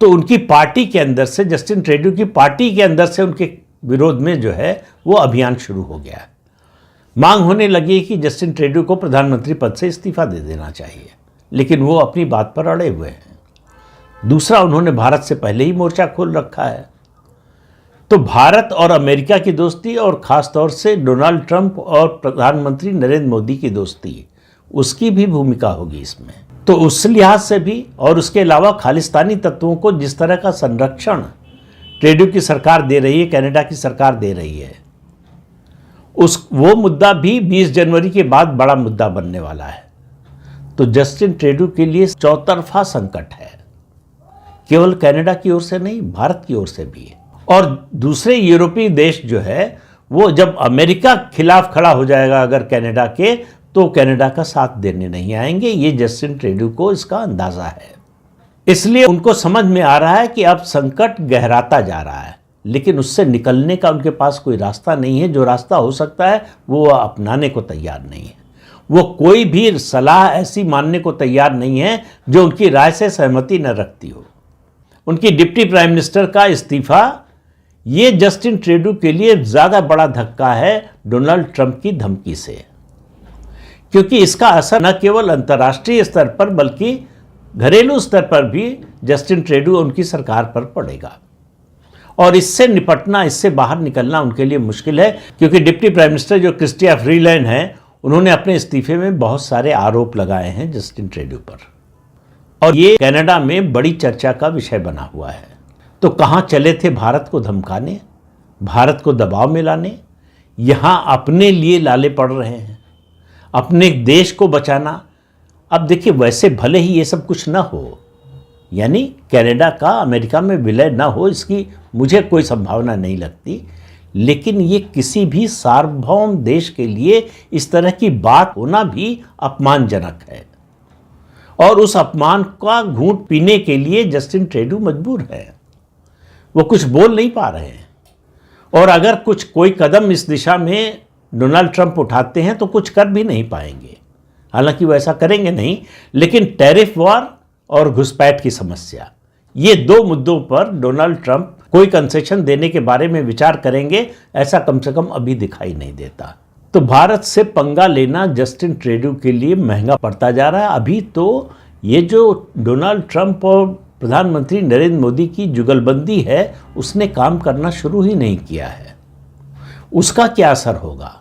तो उनकी पार्टी के अंदर से, जस्टिन ट्रूडो की पार्टी के अंदर से उनके विरोध में जो है वो अभियान शुरू हो गया। मांग होने लगी कि जस्टिन ट्रूडो को प्रधानमंत्री पद से इस्तीफा दे देना चाहिए, लेकिन वो अपनी बात पर अड़े हुए हैं। दूसरा, उन्होंने भारत से पहले ही मोर्चा खोल रखा है। तो भारत और अमेरिका की दोस्ती और ख़ास तौर से डोनाल्ड ट्रंप और प्रधानमंत्री नरेंद्र मोदी की दोस्ती, उसकी भी भूमिका होगी इसमें। तो उस लिहाज से भी, और उसके अलावा खालिस्तानी तत्वों को जिस तरह का संरक्षण ट्रूडो की सरकार दे रही है, कनाडा की सरकार दे रही है, वो मुद्दा भी 20 जनवरी के बाद बड़ा मुद्दा बनने वाला है। तो जस्टिन ट्रूडो के लिए चौतरफा संकट है, केवल कनाडा की ओर से नहीं, भारत की ओर से भी है। और दूसरे यूरोपीय देश जो है वो जब अमेरिका खिलाफ खड़ा हो जाएगा अगर कनाडा के, तो कनाडा का साथ देने नहीं आएंगे। ये जस्टिन ट्रूडो को इसका अंदाजा है, इसलिए उनको समझ में आ रहा है कि अब संकट गहराता जा रहा है, लेकिन उससे निकलने का उनके पास कोई रास्ता नहीं है। जो रास्ता हो सकता है वो अपनाने को तैयार नहीं है। वो कोई भी सलाह ऐसी मानने को तैयार नहीं है जो उनकी राय से सहमति न रखती हो। उनकी डिप्टी प्राइम मिनिस्टर का इस्तीफा, ये जस्टिन ट्रूडो के लिए ज़्यादा बड़ा धक्का है डोनाल्ड ट्रंप की धमकी से, क्योंकि इसका असर न केवल अंतर्राष्ट्रीय स्तर पर बल्कि घरेलू स्तर पर भी जस्टिन ट्रूडो उनकी सरकार पर पड़ेगा। और इससे निपटना, इससे बाहर निकलना उनके लिए मुश्किल है, क्योंकि डिप्टी प्राइम मिनिस्टर जो क्रिस्टिया फ्रीलैंड हैं, उन्होंने अपने इस्तीफे में बहुत सारे आरोप लगाए हैं जस्टिन ट्रूडो पर, और ये कनाडा में बड़ी चर्चा का विषय बना हुआ है। तो कहाँ चले थे भारत को धमकाने, भारत को दबाव में लाने? यहाँ अपने लिए लाले पड़ रहे हैं, अपने देश को बचाना। अब देखिए, वैसे भले ही ये सब कुछ ना हो, यानी कनाडा का अमेरिका में विलय ना हो, इसकी मुझे कोई संभावना नहीं लगती, लेकिन ये किसी भी सार्वभौम देश के लिए इस तरह की बात होना भी अपमानजनक है, और उस अपमान का घूंट पीने के लिए जस्टिन ट्रूडो मजबूर है। वो कुछ बोल नहीं पा रहे हैं, और अगर कोई कदम इस दिशा में डोनाल्ड ट्रंप उठाते हैं तो कुछ कर भी नहीं पाएंगे। हालांकि वो ऐसा करेंगे नहीं, लेकिन टैरिफ वॉर और घुसपैठ की समस्या, ये दो मुद्दों पर डोनाल्ड ट्रंप कोई कंसेशन देने के बारे में विचार करेंगे, ऐसा कम से कम अभी दिखाई नहीं देता। तो भारत से पंगा लेना जस्टिन ट्रूडो के लिए महंगा पड़ता जा रहा है। अभी तो ये जो डोनाल्ड ट्रंप और प्रधानमंत्री नरेंद्र मोदी की जुगलबंदी है, उसने काम करना शुरू ही नहीं किया है। उसका क्या असर होगा?